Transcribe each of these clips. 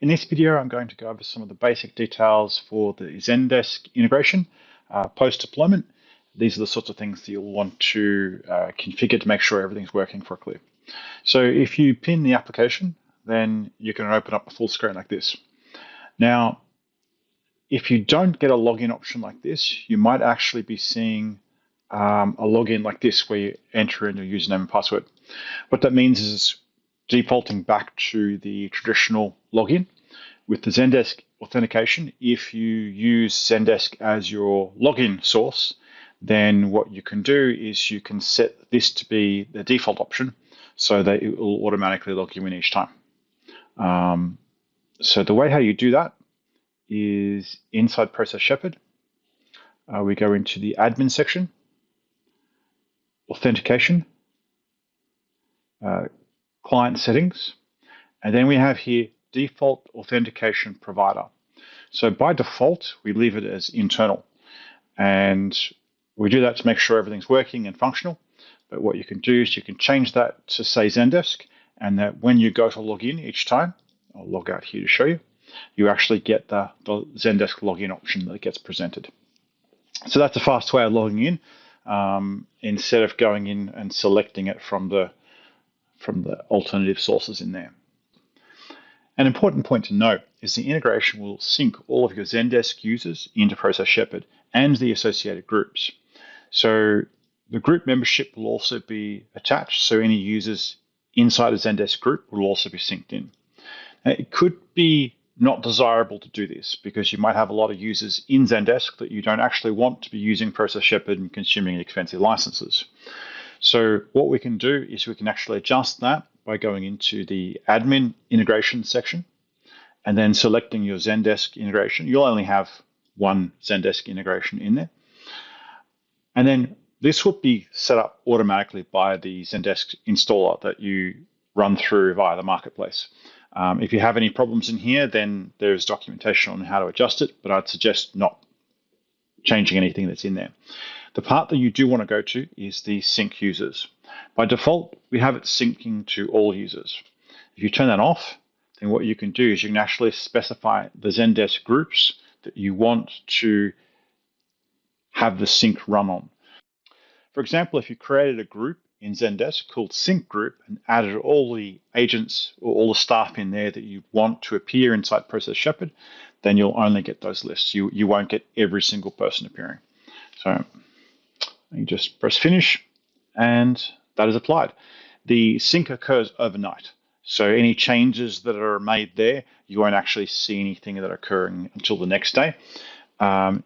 In this video, I'm going to go over some of the basic details for the Zendesk integration post-deployment. These are the sorts of things that you'll want to configure to make sure everything's working correctly. So if you pin the application, then you can open up a full screen like this. Now, if you don't get a login option like this, you might actually be seeing a login like this where you enter in your username and password. What that means is defaulting back to the traditional login. With the Zendesk authentication, if you use Zendesk as your login source, then what you can do is you can set this to be the default option so that it will automatically log you in each time. So the way how you do that is inside Process Shepherd. We go into the admin section, authentication, client settings, and then we have here default authentication provider. So by default, we leave it as internal, and we do that to make sure everything's working and functional. But what you can do is you can change that to say Zendesk, and that when you go to log in each time, I'll log out here to show you, you actually get the Zendesk login option that gets presented. So that's a fast way of logging in instead of going in and selecting it from the alternative sources in there. An important point to note is the integration will sync all of your Zendesk users into Process Shepherd and the associated groups. So the group membership will also be attached, so any users inside a Zendesk group will also be synced in. Now, it could be not desirable to do this because you might have a lot of users in Zendesk that you don't actually want to be using Process Shepherd and consuming expensive licenses. So what we can do is we can actually adjust that by going into the admin integration section and then selecting your Zendesk integration. You'll only have one Zendesk integration in there. And then this will be set up automatically by the Zendesk installer that you run through via the marketplace. If you have any problems in here, then there's documentation on how to adjust it, but I'd suggest not changing anything that's in there. The part that you do want to go to is the sync users. By default, we have it syncing to all users. If you turn that off, then what you can do is you can actually specify the Zendesk groups that you want to have the sync run on. For example, if you created a group in Zendesk called Sync Group and added all the agents or all the staff in there that you want to appear inside Process Shepherd, then you'll only get those lists. You won't get every single person appearing. So you just press finish and that is applied. The sync occurs overnight. So any changes that are made there, you won't actually see anything that are occurring until the next day.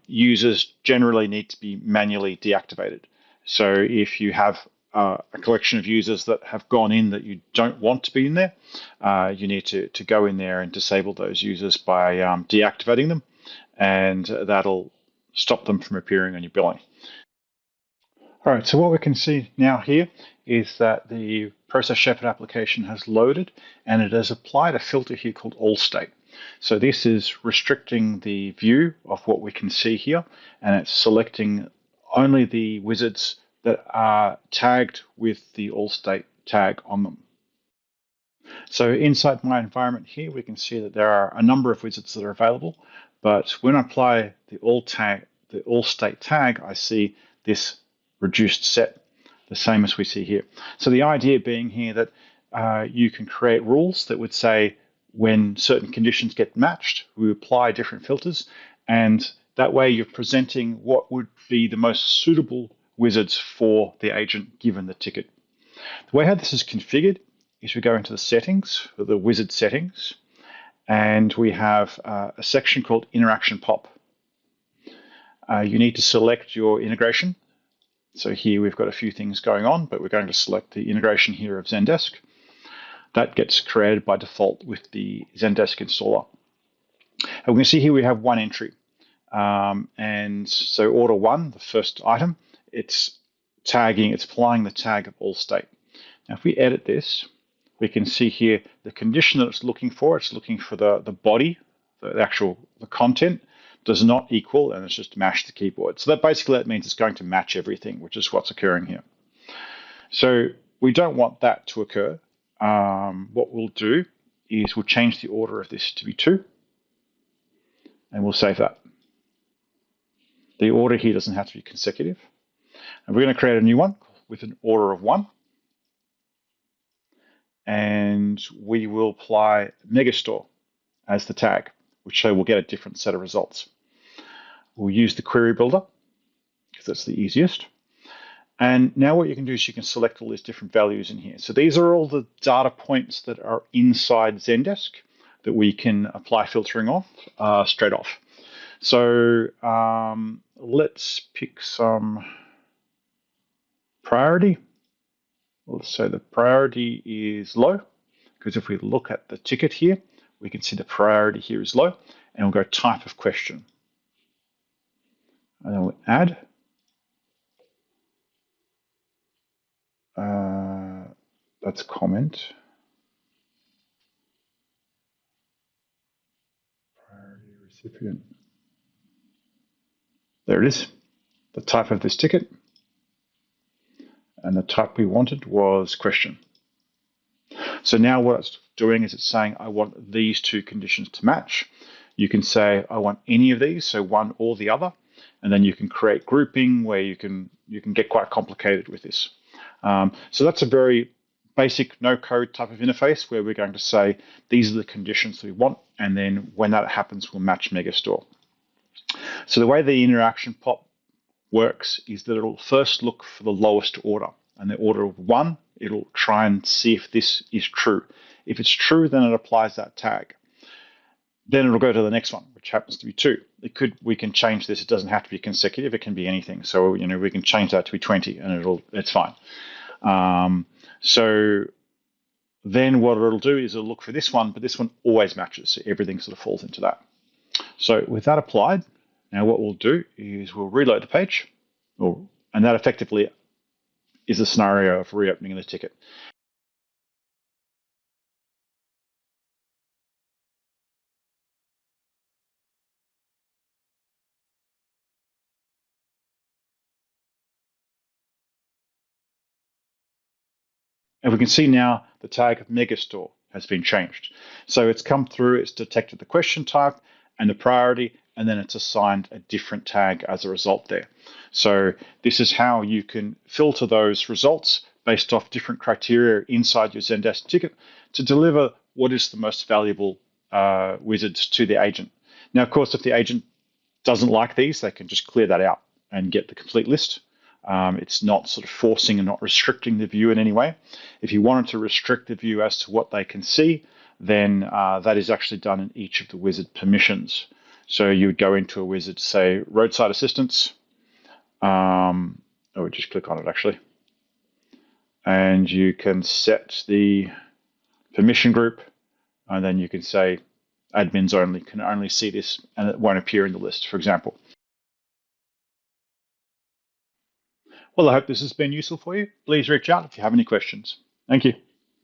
Users generally need to be manually deactivated. So if you have a collection of users that have gone in that you don't want to be in there, you need to go in there and disable those users by deactivating them, and that'll stop them from appearing on your billing. All right, so what we can see now here is that the Process Shepherd application has loaded and it has applied a filter here called All State. So this is restricting the view of what we can see here, and it's selecting only the wizards that are tagged with the All State tag on them. So inside my environment here, we can see that there are a number of wizards that are available, but when I apply the All State tag, I see this reduced set, the same as we see here. So the idea being here that you can create rules that would say when certain conditions get matched, we apply different filters, and that way you're presenting what would be the most suitable wizards for the agent given the ticket. The way how this is configured is we go into the settings, for the wizard settings, and we have a section called Interaction Pop. You need to select your integration. So here we've got a few things going on, but we're going to select the integration here of Zendesk. That gets created by default with the Zendesk installer. And we can see here we have one entry. And so order one, the first item, it's applying the tag of All State. Now if we edit this, we can see here the condition that it's looking for the body, the content, does not equal, and it's just mash the keyboard. So that means it's going to match everything, which is what's occurring here. So we don't want that to occur. What we'll do is we'll change the order of this to be 2, and we'll save that. The order here doesn't have to be consecutive. And we're going to create a new one with an order of 1. And we will apply Megastore as the tag, which so we'll get a different set of results. We'll use the query builder because that's the easiest. And now what you can do is you can select all these different values in here. So these are all the data points that are inside Zendesk that we can apply filtering off straight off. So let's pick some priority. Let's say the priority is low, because if we look at the ticket here, we can see the priority here is low, and we'll go type of question. And then we'll add. That's comment. Priority recipient. There it is, the type of this ticket. And the type we wanted was question. So now what it's doing is it's saying, I want these 2 conditions to match. You can say, I want any of these, so one or the other. And then you can create grouping where you can get quite complicated with this. So that's a very basic no-code type of interface where we're going to say, these are the conditions we want. And then when that happens, we'll match Megastore. So the way the interaction pop works is that it'll first look for the lowest order, and the order of 1, it'll try and see if this is true. If it's true, then it applies that tag. Then it'll go to the next one, which happens to be 2. We can change this. It doesn't have to be consecutive. It can be anything. So we can change that to be 20, and it's fine. So then what it'll do is it'll look for this one, but this one always matches. So everything sort of falls into that. So with that applied, now what we'll do is we'll reload the page, and that effectively is a scenario of reopening the ticket. And we can see now the tag of Megastore has been changed. So it's come through, it's detected the question type and the priority, and then it's assigned a different tag as a result there. So this is how you can filter those results based off different criteria inside your Zendesk ticket to deliver what is the most valuable wizards to the agent. Now, of course, if the agent doesn't like these, they can just clear that out and get the complete list. It's not sort of forcing and not restricting the view in any way. If you wanted to restrict the view as to what they can see, then that is actually done in each of the wizard permissions. So you would go into a wizard, say roadside assistance. We just click on it actually. And you can set the permission group, and then you can say admins only can only see this, and it won't appear in the list, for example. Well, I hope this has been useful for you. Please reach out if you have any questions. Thank you.